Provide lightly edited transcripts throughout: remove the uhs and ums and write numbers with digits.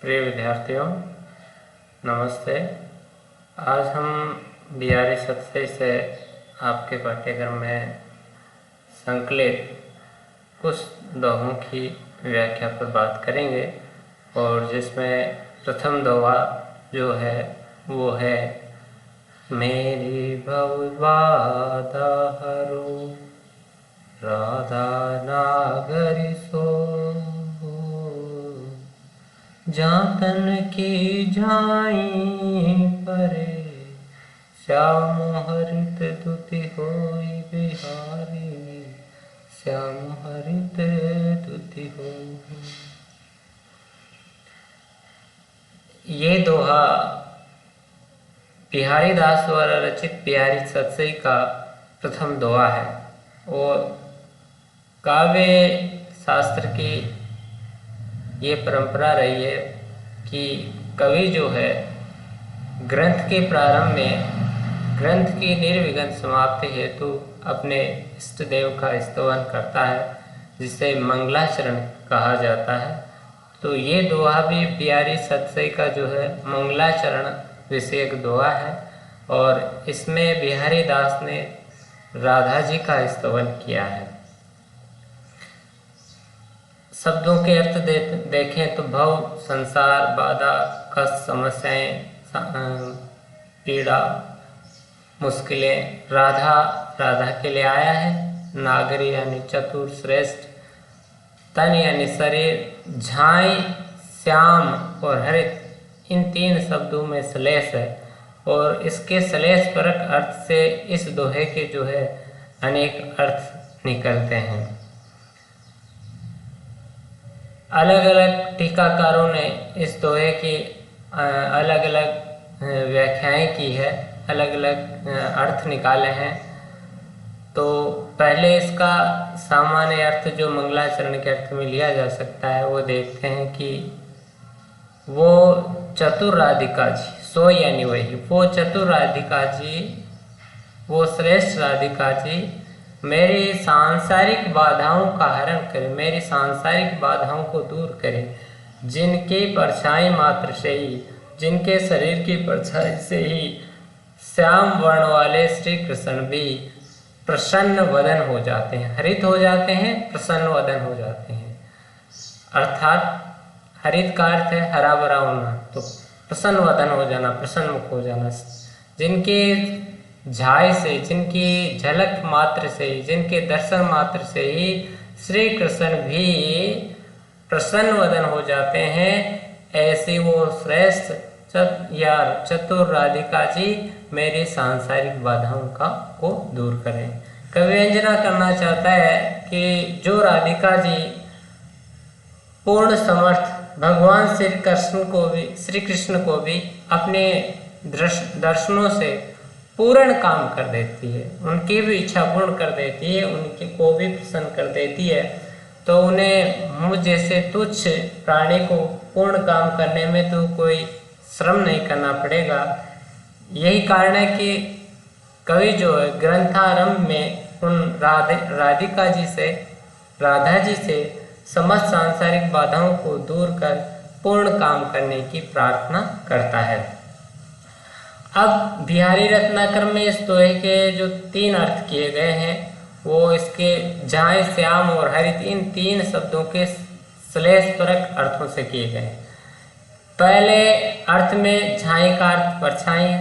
प्रिय विद्यार्थियों, नमस्ते। आज हम बिहारी सतसई से आपके पाठ्यक्रम में संकलित कुछ दोहों की व्याख्या पर बात करेंगे और जिसमें प्रथम दोहा जो है वो है मेरी भव बाधा हरो राधा नागरी सो जातन की झाई परे श्याम हरित दुति होई बिहारी श्याम हरित दुति हो। ये दोहा बिहारी दास द्वारा रचित बिहारी सतसई का प्रथम दोहा है और काव्य शास्त्र की ये परंपरा रही है कि कवि जो है ग्रंथ के प्रारंभ में ग्रंथ की निर्विघ्न समाप्ति हेतु अपने इष्ट देव का स्तवन करता है, जिसे मंगलाचरण कहा जाता है। तो ये दोहा भी बिहारी सतसई का जो है मंगलाचरण विषयक दोहा है और इसमें बिहारी दास ने राधा जी का स्तवन किया है। शब्दों के अर्थ देखें तो भव संसार, बाधा, कष्ट, समस्याएं, पीड़ा, मुश्किलें। राधा के लिए आया है। नागरी यानी चतुर, श्रेष्ठ। तन यानी शरीर। झाई, श्याम और हरित, इन तीन शब्दों में श्लेष है और इसके श्लेष परक अर्थ से इस दोहे के जो है अनेक अर्थ निकलते हैं। अलग अलग टीकाकारों ने इस दोहे की अलग अलग व्याख्याएं की है, अलग अलग अर्थ निकाले हैं। तो पहले इसका सामान्य अर्थ जो मंगलाचरण के अर्थ में लिया जा सकता है वो देखते हैं कि वो चतुर राधिका जी, सो यानी वही, वो चतुर राधिका जी, वो श्रेष्ठ राधिका जी मेरी सांसारिक बाधाओं का हरण करे, मेरी सांसारिक बाधाओं को दूर करे, जिनकी परछाई मात्र से ही, जिनके शरीर की परछाई से ही श्याम वर्ण वाले श्री कृष्ण भी प्रसन्न वदन हो जाते हैं, हरित हो जाते हैं, प्रसन्न वदन हो जाते हैं। अर्थात हरित का अर्थ है हरा भरा होना, तो प्रसन्न वदन हो जाना, प्रसन्न मुख हो जाना। जिनके झाई से, जिनकी झलक मात्र से ही, जिनके दर्शन मात्र से ही श्री कृष्ण भी प्रसन्न वदन हो जाते हैं, ऐसे वो श्रेष्ठ या चतुर राधिका जी मेरी सांसारिक बाधाओं को दूर करें। कवि व्यंजना करना चाहता है कि जो राधिका जी पूर्ण समर्थ भगवान श्री कृष्ण को भी अपने दर्शनों से पूर्ण काम कर देती है, उनकी भी इच्छा पूर्ण कर देती है, उनकी को भी प्रसन्न कर देती है, तो उन्हें मुझ जैसे तुच्छ प्राणी को पूर्ण काम करने में तो कोई श्रम नहीं करना पड़ेगा। यही कारण है कि कवि जो है ग्रंथारंभ में उन राधिका जी से, राधा जी से समस्त सांसारिक बाधाओं को दूर कर पूर्ण काम करने की प्रार्थना करता है। अब बिहारी रत्नाकर में इस दोहे के जो तीन अर्थ किए गए हैं वो इसके झाई, श्याम और हरित, इन तीन शब्दों के श्लेष परक अर्थों से किए गए हैं। पहले अर्थ में झाई का अर्थ परछाई,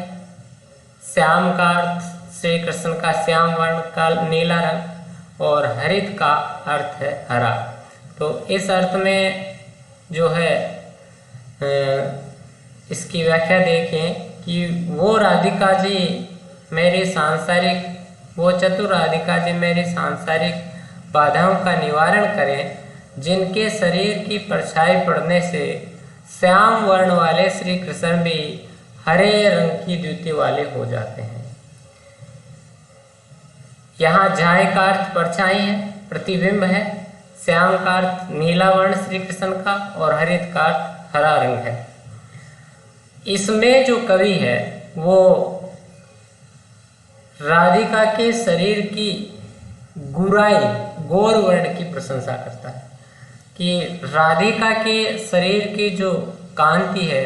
श्याम का अर्थ श्री कृष्ण का श्याम वर्ण का नीला रंग और हरित का अर्थ है हरा। तो इस अर्थ में जो है इसकी व्याख्या देखें कि वो राधिका जी मेरी सांसारिक, वो चतुर राधिका जी मेरी सांसारिक बाधाओं का निवारण करें, जिनके शरीर की परछाई पड़ने से श्याम वर्ण वाले श्री कृष्ण भी हरे रंग की द्युति वाले हो जाते हैं। यहाँ झाई का अर्थ परछाई है, प्रतिबिंब है, श्याम का अर्थ नीला वर्ण श्री कृष्ण का और हरित का अर्थ हरा रंग है। इसमें जो कवि है वो राधिका के शरीर की गुराई, गौर वर्ण की प्रशंसा करता है कि राधिका के शरीर की जो कांति है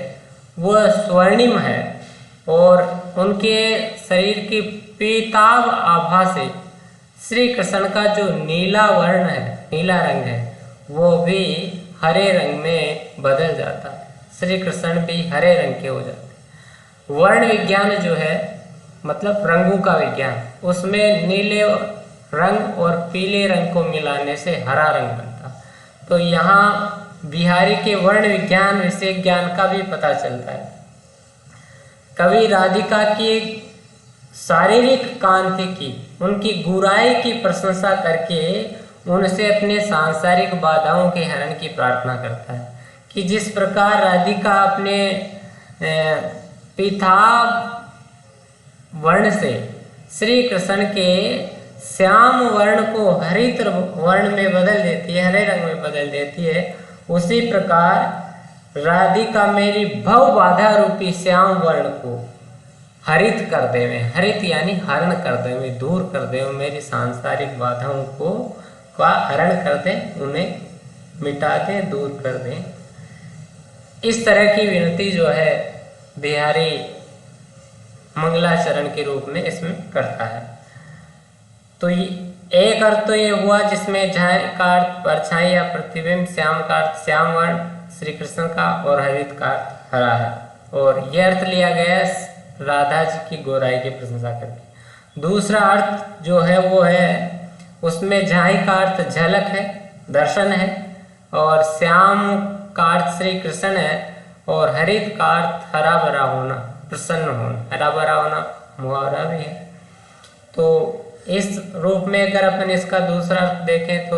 वह स्वर्णिम है और उनके शरीर की पीताभ आभा से श्री कृष्ण का जो नीला वर्ण है, नीला रंग है, वो भी हरे रंग में बदल जाता है। श्री कृष्ण भी हरे रंग के हो जाते हैं। वर्ण विज्ञान जो है मतलब रंगों का विज्ञान, उसमें नीले रंग और पीले रंग को मिलाने से हरा रंग बनता। तो यहाँ बिहारी के वर्ण विज्ञान विषय ज्ञान का भी पता चलता है। कवि राधिका की शारीरिक कांति की, उनकी गुराई की प्रशंसा करके उनसे अपने सांसारिक बाधाओं के हरण की प्रार्थना करता है कि जिस प्रकार राधिका अपने पीताभ वर्ण से श्री कृष्ण के श्याम वर्ण को हरित वर्ण में बदल देती है, हरे रंग में बदल देती है, उसी प्रकार राधिका मेरी भव बाधा रूपी श्याम वर्ण को हरित कर देवे। हरित यानी हरण कर देवे, दूर कर देवे, मेरी सांसारिक बाधाओं को का हरण कर दे, उन्हें मिटा दे, दूर कर दे। इस तरह की विनती जो है बिहारी मंगलाचरण के रूप में इसमें करता है। तो एक अर्थ तो ये हुआ जिसमें झाय का अर्थ परछाई या प्रतिबिंब, श्याम का अर्थ श्याम वर्ण श्री कृष्ण का और हरित का अर्थ हरा है, और यह अर्थ लिया गया राधा जी की गोराई की प्रशंसा करके। दूसरा अर्थ जो है वो है उसमें झाई का अर्थ झलक है, दर्शन है, और श्याम का अर्थ श्री कृष्ण है, और हरित का अर्थ हरा भरा होना, प्रसन्न होना। हरा भरा होना मुहावरा भी है। तो इस रूप में अगर अपन इसका दूसरा अर्थ देखें तो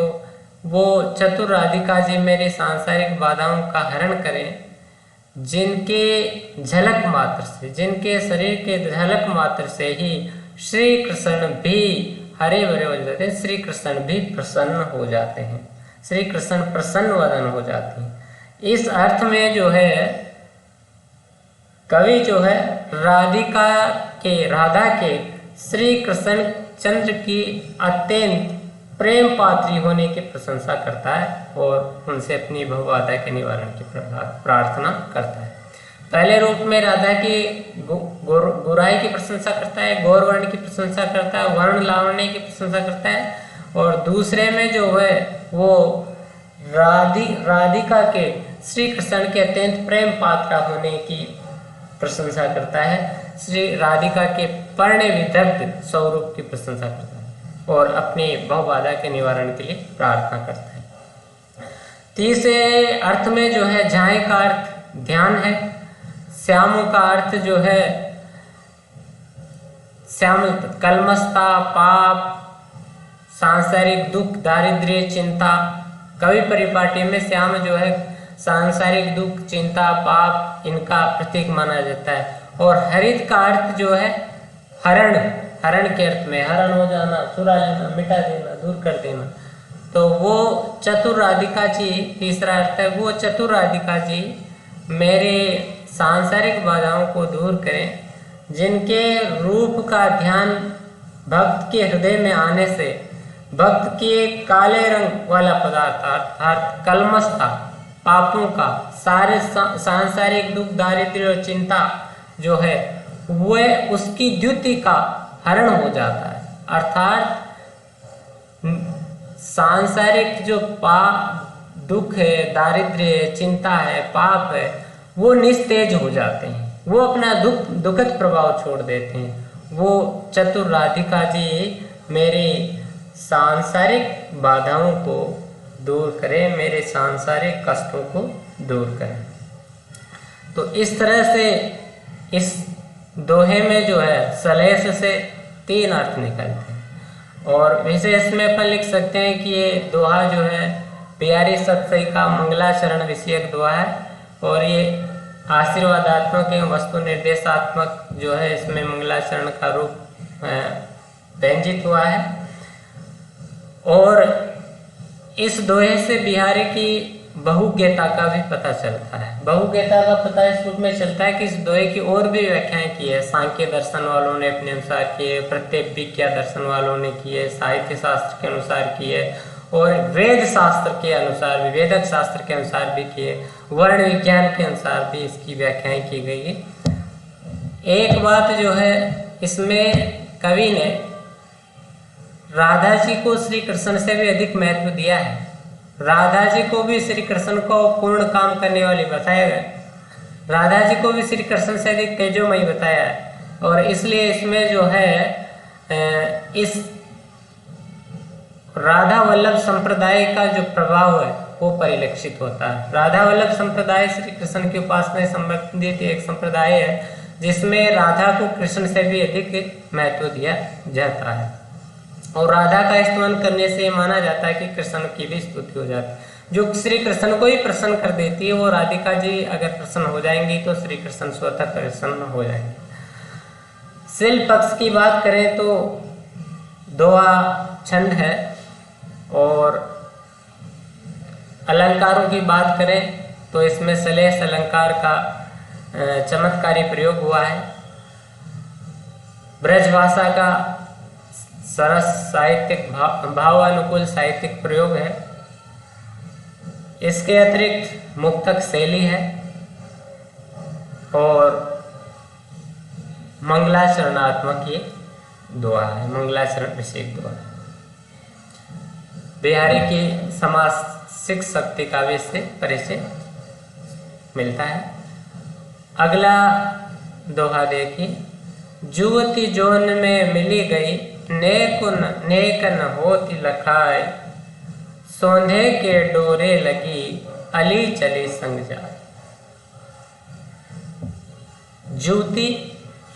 वो चतुर राधिका जी मेरी सांसारिक बाधाओं का हरण करें, जिनके झलक मात्र से, जिनके शरीर के झलक मात्र से ही श्री कृष्ण भी हरे भरे हो जाते हैं, श्री कृष्ण भी प्रसन्न हो जाते हैं, श्री कृष्ण प्रसन्न वदन हो जाते हैं। इस अर्थ में जो है कवि जो है राधा के श्री कृष्ण चंद्र की अत्यंत प्रेम पात्री होने की प्रशंसा करता है और उनसे अपनी भवबाधा के निवारण की प्रार्थना करता है। पहले रूप में राधा की गोराई की प्रशंसा करता है, गौर वर्ण की प्रशंसा करता है, वर्ण लावण्य की प्रशंसा करता है, और दूसरे में जो है वो राधिका के श्री कृष्ण के अत्यंत प्रेम पात्र होने की प्रशंसा करता है, श्री राधिका के पर्ण विदग्ध स्वरूप की प्रशंसा करता है और अपनी भवबाधा के निवारण के लिए प्रार्थना करता है। तीसरे अर्थ में जो है झाय का अर्थ ध्यान है, श्याम का अर्थ जो है श्याम कलमस्ता, पाप, सांसारिक दुख, दारिद्र्य, चिंता। कवि परिपाटी में श्याम जो है सांसारिक दुख, चिंता, पाप इनका प्रतीक माना जाता है। और हरित का अर्थ जो है हरण, हरण के अर्थ में हरण हो जाना, चुरा लेना, मिटा देना, दूर कर देना। तो वो चतुर राधिका जी, तीसरा अर्थ है वो चतुर राधिका जी मेरे सांसारिक बाधाओं को दूर करें, जिनके रूप का ध्यान भक्त के हृदय में आने से भक्त के काले रंग वाला पदार्थ अर्थात कलमस्ता, पापों का, सारे सांसारिक दुख, दारिद्र्य और चिंता जो है वह उसकी द्युति का हरण हो जाता है। अर्थात सांसारिक जो दुख है, दारिद्र्य है, चिंता है, पाप है, वो निस्तेज हो जाते हैं, वो अपना दुखद प्रभाव छोड़ देते हैं। वो चतुर राधिका जी मेरी सांसारिक बाधाओं को दूर करें, मेरे सांसारिक कष्टों को दूर करें। तो इस तरह से इस दोहे में जो है सलेस से 3 अर्थ निकलते हैं, और विशेष में अपन लिख सकते हैं कि ये दोहा जो है बिहारी सतसई का मंगलाचरण विषयक दोहा है, और ये आशीर्वादात्मक एवं वस्तु निर्देशात्मक जो है इसमें मंगलाचरण का रूप व्यंजित हुआ है। और इस दोहे से बिहारी की बहुज्ञता का भी पता चलता है। बहुज्ञता का पता इस रूप में चलता है कि इस दोहे की और भी व्याख्याएं की है। सांख्य दर्शन वालों ने अपने अनुसार किए, प्रत्येक विज्ञा दर्शन वालों ने किए, साहित्य शास्त्र के अनुसार किए, और वेद शास्त्र के अनुसार भी, वेदक शास्त्र के अनुसार भी किए, वर्ण विज्ञान के अनुसार भी इसकी व्याख्याएं की गई है। एक बात जो है, इसमें कवि ने राधा जी को श्री कृष्ण से भी अधिक महत्व दिया है। राधा जी को भी श्री कृष्ण को पूर्ण काम करने वाली बताया गया, राधा जी को भी श्री कृष्ण से अधिक तेजोमयी बताया है, और इसलिए इसमें जो है इस राधा वल्लभ संप्रदाय का जो प्रभाव है वो परिलक्षित होता है। राधा वल्लभ संप्रदाय श्री कृष्ण की उपासना से संबंधित एक संप्रदाय है जिसमें राधा को कृष्ण से भी अधिक महत्व दिया जाता है, और राधा का स्तुति करने से माना जाता है कि कृष्ण की भी स्तुति हो जाती है। जो श्री कृष्ण को ही प्रसन्न कर देती है, वो राधिका जी अगर प्रसन्न हो जाएंगी तो श्री कृष्ण स्वतः प्रसन्न हो जाएंगे। शिल पक्ष की बात करें तो दोहा छंद है, और अलंकारों की बात करें तो इसमें सलेस अलंकार का चमत्कारी प्रयोग हुआ है। ब्रजभाषा का सरस साहित्यिक भावानुकूल साहित्यिक प्रयोग है। इसके अतिरिक्त मुक्तक शैली है और मंगलाचरणात्मक ये दोहा है, मंगलाचरण विषयक दोहा। बिहारी की समासिक शक्ति का भी इससे परिचय मिलता है। अगला दोहा देखिए, जुवती जोन में मिली गई, नेक न होती लखाए, सोंधे के डोरे लगी, अली चली संग जाए। जुवती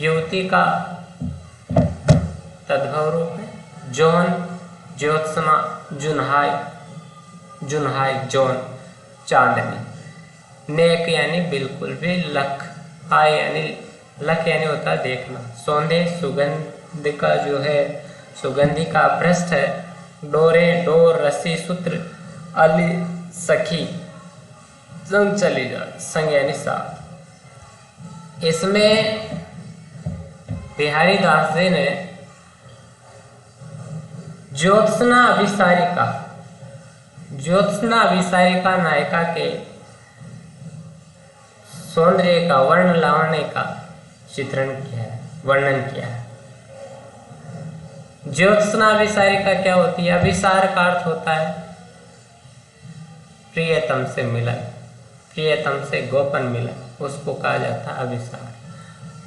युवती का तद्भव रूप है। जौन ज्योत्सना, जुन्हाई, जुन्हाई जौन चांदनी। नेक यानी बिल्कुल भी, लख आय यानी लख यानी होता है देखना। सौंधे सुगंध का जो है, सुगंधी का भ्रष्ट है। डोरे डोर रस्सी सूत्र, अली सखी संग चली जाए, संग यानी साथ। इसमें बिहारी दास जी ने ज्योत्सना अभिसारिका, ज्योत्सना अभिसारिका नायिका के सौंदर्य का, वर्ण लावण्य का चित्रण किया है, वर्णन किया है। ज्योत्सना अभिसारिका क्या होती है? अभिसार का अर्थ होता है प्रियतम से मिलन, प्रियतम से गोपन मिलन, उसको कहा जाता है अभिसार।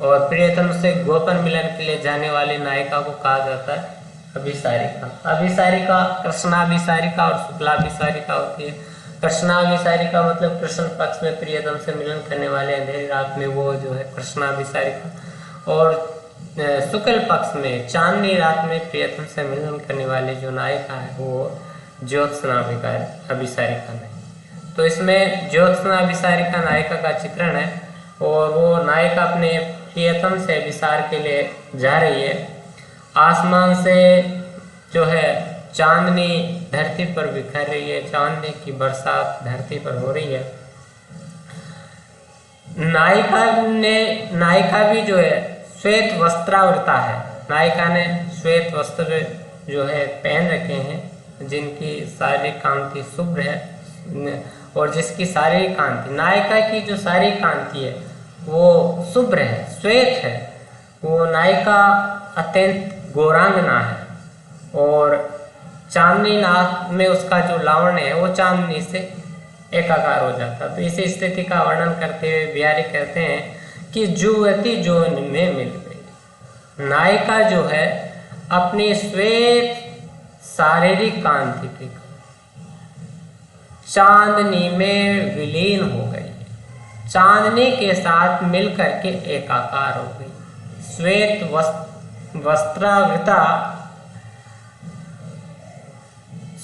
और प्रियतम से गोपन मिलन के लिए जाने वाली नायिका को कहा जाता है अभिसारिका। अभिसारिका कृष्णाभिसारिका और शुक्लाभिसारिका होती है। कृष्णाभिसारिका मतलब कृष्ण पक्ष में प्रियतम से मिलन करने वाले अंधेरी रात में वो जो है कृष्णाभिसारिका, और शुक्ल पक्ष में चांदनी रात में प्रियतम से मिलन करने वाले जो नायिका है वो ज्योत्सना अभिसारिका नहीं। तो इसमें ज्योत्सना अभिसारिका नायिका का चित्रण है, और वो नायिका अपने प्रियतम से अभिसार के लिए जा रही है। आसमान से जो है चांदनी धरती पर बिखर रही है, चांदनी की बरसात धरती पर हो रही है। नायिका भी जो है श्वेत वस्त्रावृता है। नायिका ने श्वेत वस्त्र जो है पहन रखे हैं, जिनकी शारीरिक कांति शुभ्र है, और जिसकी शारीरिक कांति, नायिका की जो शारीरिक कांति है वो शुभ्र है, श्वेत है। वो नायिका अत्यंत गौरांगना है, और चांदनी नाथ में उसका जो लावण्य है वो चांदनी से एकाकार हो जाता। तो इस स्थिति का वर्णन करते हुए बिहारी कहते हैं कि जुवती जोन में मिल गई। नायिका जो है अपनी श्वेत शारीरिक कांति के चांदनी में विलीन हो गई, चांदनी के साथ मिलकर के एकाकार हो गई। श्वेत वस्त्रावृता,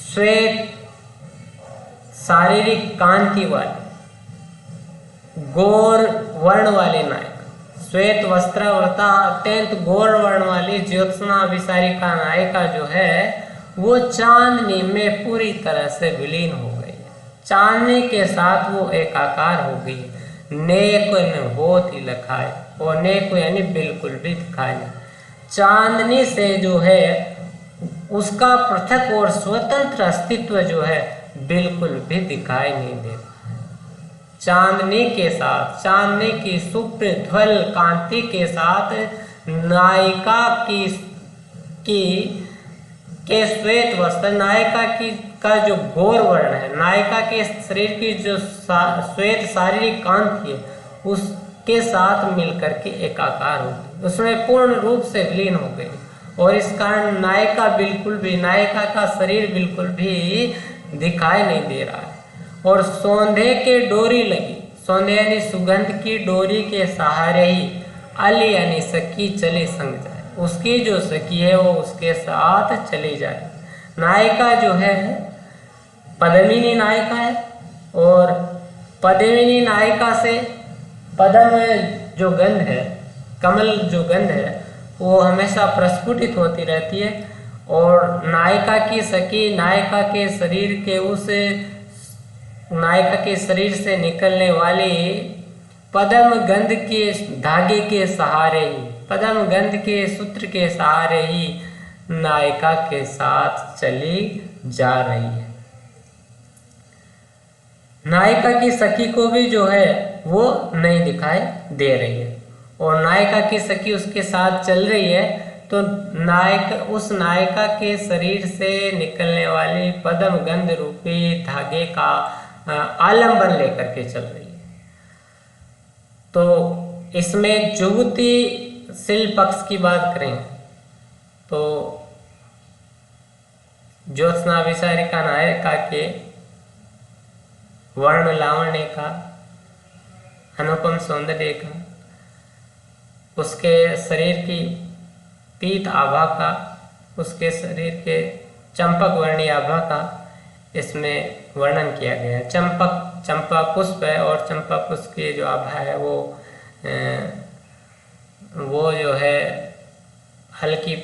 श्वेत शारीरिक कांति वाली गौर वर्ण वाली नायिका, श्वेत वस्त्रावृता अत्यंत गौर वर्ण वाली ज्योत्सना अभिसारिका नायिका जो है वो चांदनी में पूरी तरह से विलीन हो गई, चांदनी के साथ वो एकाकार हो गई। नेक न होत ही लखाए, और नेक यानी बिल्कुल भी दिखाई नहीं। चांदनी से जो है उसका पृथक और स्वतंत्र अस्तित्व जो है बिल्कुल भी दिखाई नहीं देता। चांदनी के साथ, चांदनी की सुप्रज्वल कांति के साथ नायिका के श्वेत वस्त्र, नायिका की का जो गौर वर्ण है, नायिका के शरीर की जो श्वेत शारीरिक कांति है, उसके साथ मिलकर के एकाकार हो गई, उसमें पूर्ण रूप से विलीन हो गई। और इस कारण नायिका का शरीर बिल्कुल भी दिखाई नहीं दे रहा है। और सौंधे के डोरी लगी, सौंधे यानी सुगंध की डोरी के सहारे ही अली यानी सखी चली संग जाए, उसकी जो सखी है वो उसके साथ चली जाए। नायिका जो है पद्मिनी नायिका है, और पद्मिनी नायिका से पद्म जो गंध है, कमल जो गंध है, वो हमेशा प्रस्फुटित होती रहती है। और नायिका की सखी नायिका के शरीर से निकलने वाली पद्म गंध के धागे के सहारे ही, पद्म गंध के सूत्र के सहारे ही नायिका के साथ चली जा रही है। नायिका की सखी को भी जो है वो नहीं दिखाई दे रही है, और नायिका की सखी उसके साथ चल रही है, तो उस नायिका के शरीर से निकलने वाली पद्म गंध रूपी धागे का आलंबन लेकर के चल रही है। तो इसमें जुगतिशील पक्ष की बात करें तो ज्योत्सना विसारिका नायिका के वर्ण लावण्य का, अनुपम सौंदर्य का, उसके शरीर की पीत आभा का, उसके शरीर के चंपक वर्णी आभा का इसमें वर्णन किया गया है। चंपा पुष्प है, और चंपा पुष्प की जो आभा है वो जो है हल्की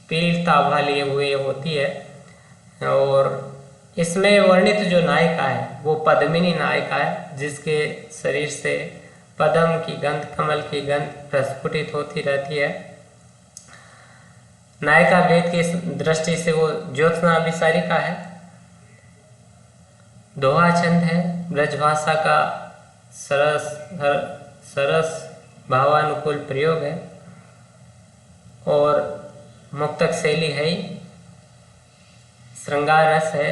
पीलता आभा लिए हुए होती है। और इसमें वर्णित जो नायिका है वो पद्मिनी नायिका है, जिसके शरीर से पद्म की गंध, कमल की गंध प्रस्फुटित होती रहती है। नायिका भेद की दृष्टि से वो ज्योत्सना विसारिका है। दोहा छंद है, ब्रजभाषा का सरस भावानुकूल प्रयोग है, और मुक्तक शैली है, श्रृंगार रस है।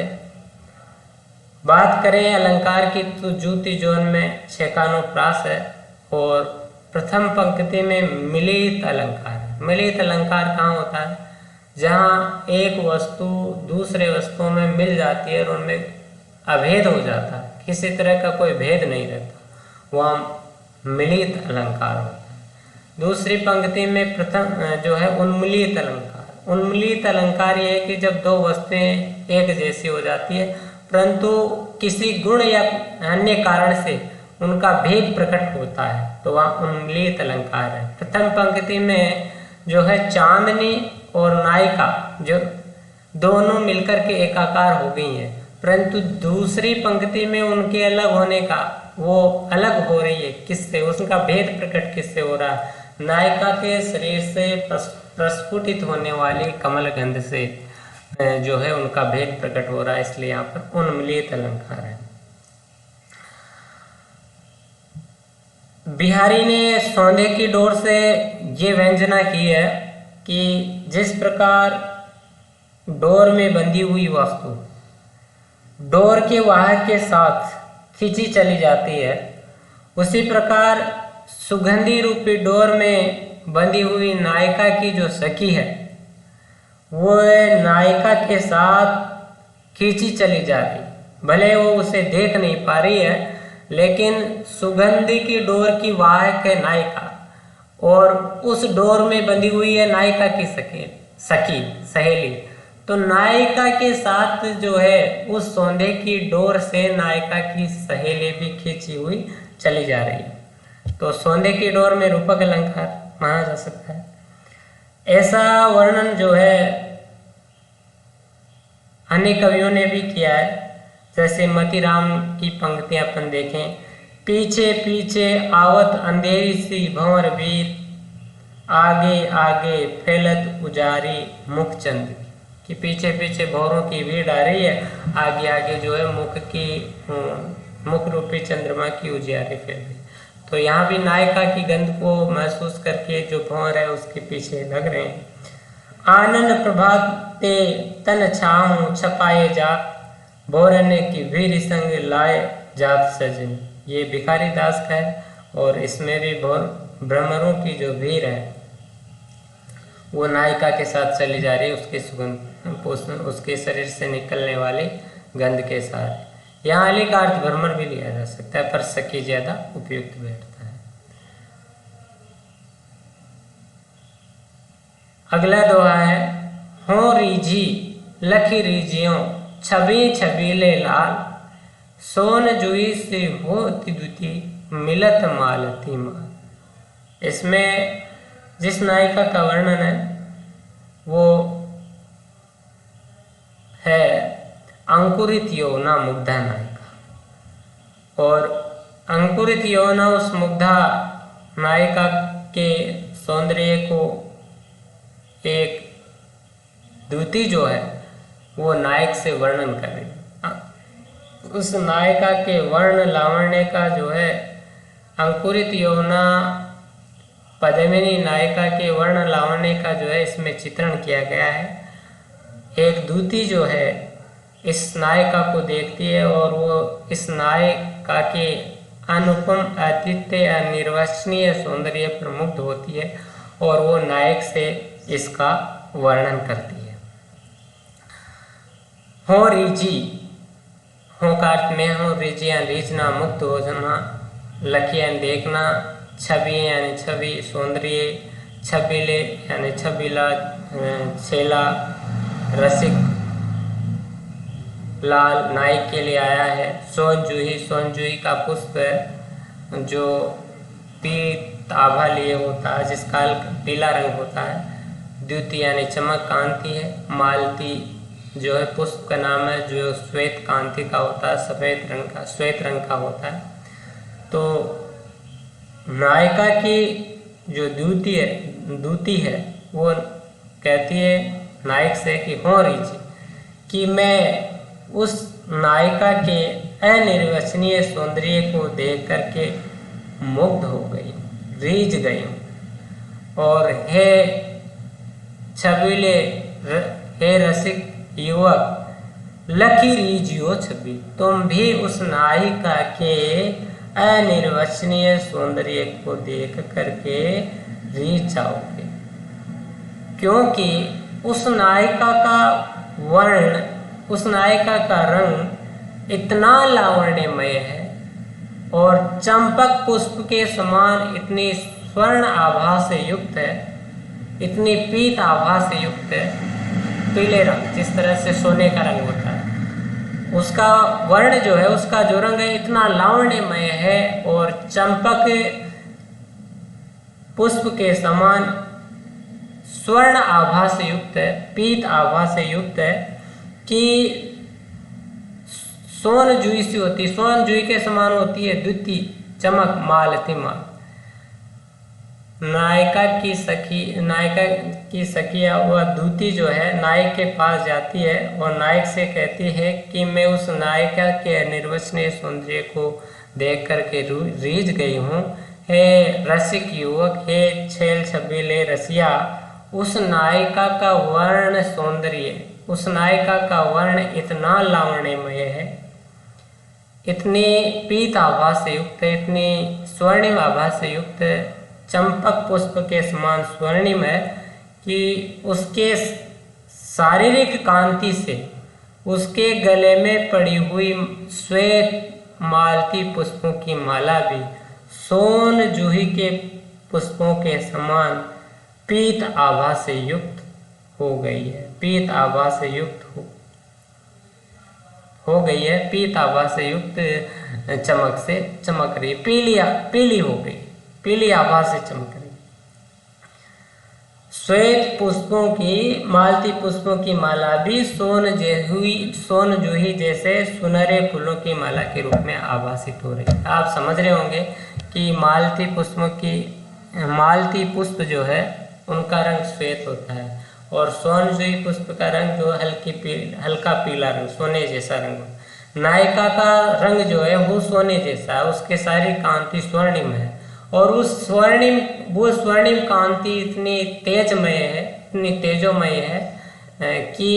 बात करें अलंकार की तो जूती जोन में छेकानुप्रास है, और प्रथम पंक्ति में मिलित अलंकार है। मिलित अलंकार कहाँ होता है? जहाँ एक वस्तु दूसरे वस्तुओं में मिल जाती है और उनमें अभेद हो जाता है, किसी तरह का कोई भेद नहीं रहता, वहाँ मिलित अलंकार होता है। दूसरी पंक्ति में प्रथम जो है उन्मिलित अलंकार। उन्मिलित अलंकार ये है कि जब दो वस्तुएं एक जैसी हो जाती है, परंतु किसी गुण या अन्य कारण से उनका भेद प्रकट होता है, तो वहाँ उन्मिलित अलंकार है। प्रथम पंक्ति में जो है चांदनी और नायिका जो दोनों मिलकर के एकाकार हो गई हैं, परंतु दूसरी पंक्ति में उनके अलग होने का, वो अलग हो रही है किससे, उसका भेद प्रकट किससे हो रहा है? नायिका के शरीर से प्रस्फुटित होने वाली कमल गंध से जो है उनका भेद प्रकट हो रहा है, इसलिए यहाँ पर उन्मिलित अलंकार है। बिहारी ने सौंधे की डोर से ये व्यंजना की है कि जिस प्रकार डोर में बंधी हुई वस्तु डोर के वाहक के साथ खींची चली जाती है, उसी प्रकार सुगंधी रूपी डोर में बंधी हुई नायिका की जो सखी है वो नायिका के साथ खींची चली जा रही। भले वो उसे देख नहीं पा रही है, लेकिन सुगंधी की डोर की वाहक है नायिका, और उस डोर में बंधी हुई है नायिका की सखी सहेली। तो नायिका के साथ जो है उस सौंधे की डोर से नायिका की सहेली भी खींची हुई चली जा रही है। तो सौंधे की डोर में रूपक अलंकार माना जा सकता है। ऐसा वर्णन जो है अन्य कवियों ने भी किया है, जैसे मतीराम की पंक्तियां अपन देखें, पीछे पीछे आवत अंधेरी सी भंवर बीत, आगे आगे फैलत उजारी मुखचंद की, पीछे पीछे भौरों की भीड़ आ रही है, आगे आगे जो है मुख रूपी चंद्रमा की उजियारी फैल रही। तो यहाँ भी नायिका की गंध को महसूस करके जो भौर है उसके पीछे लग रहे हैं। आनंद प्रभात ते तन छाऊं छपाए जा, भौरने की वीर संग लाए जात सजन। ये भिखारी दास का है और इसमें भी भ्रमरों की जो भीड़ है वो नायिका के साथ चली जा रही है, उसके सुगंध, उसके शरीर से निकलने वाली गंध के साथ। यहाँ अली का अर्थ भ्रमर भी लिया जा सकता है, पर सखी ज्यादा उपयुक्त बैठता है। अगला दोहा है, हो रीझी लखी रीझियों छबी छबीले लाल, सोन जुई से होती दुती मिलत मालती माल। इसमें जिस नायिका का वर्णन है वो है अंकुरित यौवना मुग्धा नायिका, और अंकुरित यौवना उस मुग्धा नायिका के सौंदर्य को एक द्युति जो है वो नायक से वर्णन कर रही है। उस नायिका के वर्ण लावण्य का जो है अंकुरित यौवना पद्मिनी नायिका के वर्ण लावण्य का जो है इसमें चित्रण किया गया है। एक दूती जो है इस नायिका को देखती है और वो इस नायिका के अनुपम अद्वितीय अनिर्वचनीय सौंदर्य पर मुग्ध होती है और वो नायक से इसका वर्णन करती है। हो रीझी, हो का अर्थ में हो, रीझियाँ रीझना मुक्त हो जाना, लखियाँ देखना, छवि यानी छवि सौंदर्य, छबीले यानी छबीला छेला, रसिक लाल नायक के लिए आया है। सोनजूही, सोनजूही का पुष्प है जो पीत आभा लिए होता है, जिसका पीला रंग होता है। द्युति यानी चमक कांति है। मालती जो है पुष्प का नाम है जो श्वेत कांति का होता है, सफेद रंग का, श्वेत रंग का होता है। तो नायिका की जो द्युति है वो कहती है नायक से कि हो रीझी, कि मैं उस नायिका के अनिर्वचनीय सौंदर्य को देख करके मुग्ध हो गई, रीझ गई। और हे छबीले, हे रसिक युवक, लखी रीझियो छबी, तुम भी उस नायिका के अनिर्वचनीय सौंदर्य को देख करके रीझ जाओगे, क्योंकि उस नायिका का वर्ण, उस नायिका का रंग इतना लावण्यमय है और चंपक पुष्प के समान इतनी स्वर्ण आभा से युक्त है, इतनी पीत आभा से युक्त है। पीले रंग जिस तरह से सोने का रंग होता है, उसका वर्ण जो है, उसका जो रंग है इतना लावण्यमय है और चंपक पुष्प के समान स्वर्ण आभा से युक्त है, पीत आभा से युक्त है कि सोन जूई सी होती, सोन जूई के समान होती है द्युति, चमक, मालती माल। नायिका की सखिया वह द्युति जो है नायक के पास जाती है और नायक से कहती है कि मैं उस नायिका के अनिर्वचनीय सौंदर्य को देख करके रीझ गई हूँ। हे रसिक युवक, हे छेल छबीले रसिया, उस नायिका का वर्ण सौंदर्य, उस नायिका का वर्ण इतना लावण्यमय है, इतनी पीत आभा से युक्त है, इतनी स्वर्णिम आभा से युक्त है, चंपक पुष्प के समान स्वर्णिम है कि उसके शारीरिक कांति से उसके गले में पड़ी हुई श्वेत मालती पुष्पों की माला भी सोन जूही के पुष्पों के समान पीत आभा से युक्त हो गई है, पीत आभा से युक्त हो गई है, पीत आभा से युक्त चमक से चमक रही, पीली हो गई, पीली आभा से चमक रही। श्वेत पुष्पों की, मालती पुष्पों की माला भी सोन जूही जैसे सुनहरे फूलों की माला के रूप में आभासित हो रही है। आप समझ रहे होंगे कि मालती पुष्पों की मालती पुष्प जो है उनका रंग श्वेत होता है, और सोनजुई पुष्प का रंग जो हल्का पीला रंग, सोने जैसा रंग। नायका का रंग जो है वो सोने जैसा है, उसके सारी कांति स्वर्णिम है, और वो स्वर्णिम कांति इतनी तेजमय है, इतनी तेजोमय है कि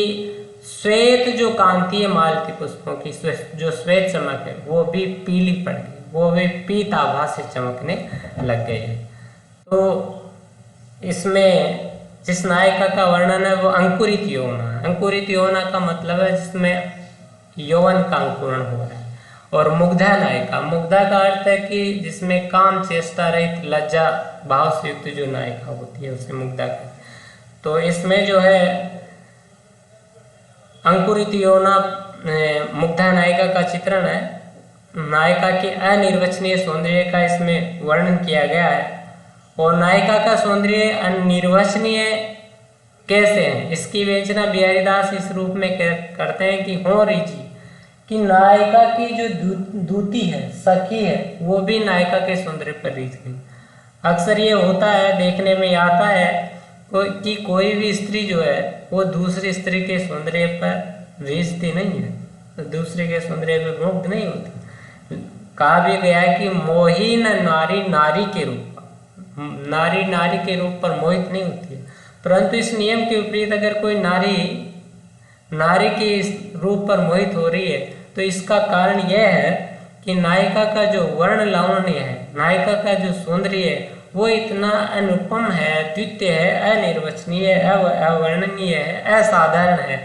श्वेत जो कांति है मालती पुष्पों की, जो श्वेत चमक है वो भी पीली पड़ गई, वो भी पीत आभा से चमकने लग गई है। तो इसमें जिस नायिका का वर्णन है वो अंकुरित यौवना है। अंकुरित यौवना का मतलब है जिसमें यौवन का अंकुरण हो रहा है। और मुग्धा नायिका, मुग्धा का अर्थ है कि जिसमें काम चेष्टा रहित लज्जा भाव से युक्त जो नायिका होती है उसे मुग्धा कहते हैं। तो इसमें जो है अंकुरित यौवना मुग्धा नायिका का चित्रण है। नायिका के अनिर्वचनीय सौंदर्य का इसमें वर्णन किया गया है। और नायिका का सौंदर्य अनिर्वचनीय कैसे है, इसकी विवेचना बिहारीदास इस रूप में करते हैं कि हो रीजी कि नायिका की जो दूती है, सखी है, वो भी नायिका के सौंदर्य पर रीझ गई। अक्सर ये होता है, देखने में आता है कि कोई भी स्त्री जो है वो दूसरी स्त्री के सौंदर्य पर रीझती नहीं है, तो दूसरे के सौंदर्य पर मुग्ध नहीं होती। कहा भी गया है कि मोही न नारी नारी के रूप, नारी नारी के रूप पर मोहित नहीं होती है। परंतु इस नियम के विपरीत अगर कोई नारी नारी के रूप पर मोहित हो रही है तो इसका कारण यह है कि नायिका का जो वर्ण लावण्य है, नायिका का जो सौंदर्य है वो इतना अनुपम है, द्वितीय है, अनिर्वचनीय, अवर्णनीय है, असाधारण है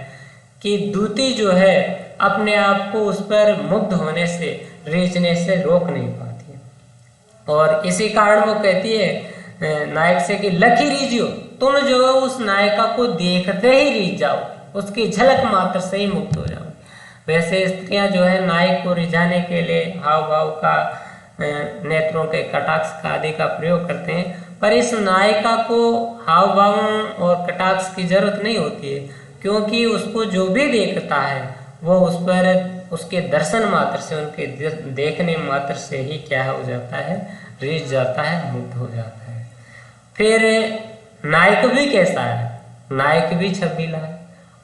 कि दूती जो है अपने आप को उस पर मुग्ध होने से, रीझने से रोक नहीं पाती है। और इसी कारण वो कहती है नायक से कि लखी रीझियो, तुम जो है उस नायिका को देखते ही रीझ जाओ, उसकी झलक मात्र से ही मुक्त हो जाओ। वैसे स्त्रियां जो है नायक को रिझाने के लिए हाव भाव का, नेत्रों के कटाक्ष का आदि का प्रयोग करते हैं, पर इस नायिका को हाव भाव और कटाक्ष की जरूरत नहीं होती है, क्योंकि उसको जो भी देखता है वो उस पर उसके दर्शन मात्र से, उनके देखने मात्र से ही क्या हो जाता है, रीझ जाता है, मुग्ध हो जाता है। फिर नायक भी कैसा है, नायक भी छबीला है।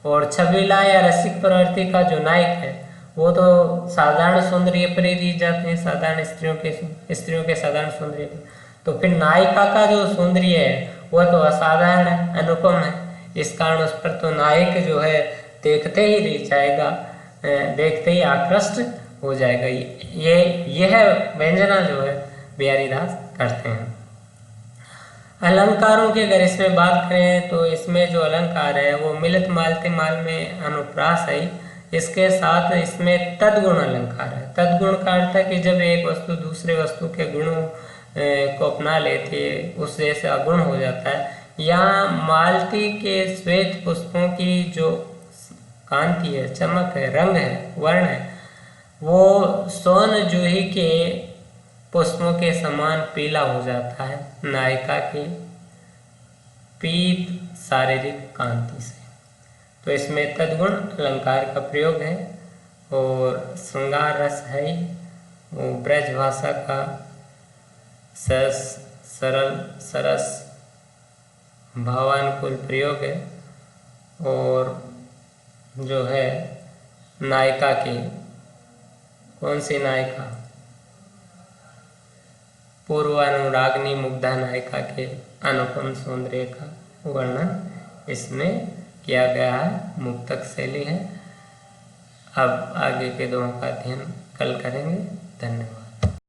और छबीला या रसिक प्रवृत्ति का जो नायक है वो तो साधारण सौंदर्य पर ही रीझ जाते हैं, साधारण स्त्रियों के साधारण सौंदर्य पर। तो फिर नायिका का जो सौंदर्य है वह तो असाधारण है, अनुपम है। इस कारण उस पर तो नायक जो है देखते ही रीझ जाएगा, देखते ही आकृष्ट हो जाएगा। यह व्यंजना जो है बिहारीदास करते हैं। अलंकारों की अगर इसमें बात करें तो इसमें जो अलंकार है वो मिलित मालती माल में अनुप्रास है। इसके साथ इसमें तद्गुण अलंकार है। तद्गुण का अर्थ है कि जब एक वस्तु दूसरे वस्तु के गुणों को अपना लेती है, उस जैसे अगुण हो जाता है। यहाँ मालती के श्वेत पुष्पों की जो कांति है, चमक है, रंग है, वर्ण है, वो सोन जूही के पुष्पों के समान पीला हो जाता है नायिका की पीत शारीरिक कांति से। तो इसमें तद्गुण अलंकार का प्रयोग है। और श्रृंगार रस है ही, वो ब्रज भाषा का सरल सरस भावानुकूल प्रयोग है। और जो है नायिका की, कौन सी नायिका, पूर्वानुरागनी मुग्धा नायिका के अनुपम सौंदर्य का वर्णन इसमें किया गया है, मुक्तक शैली है। अब आगे के दोहों का अध्ययन कल करेंगे। धन्यवाद।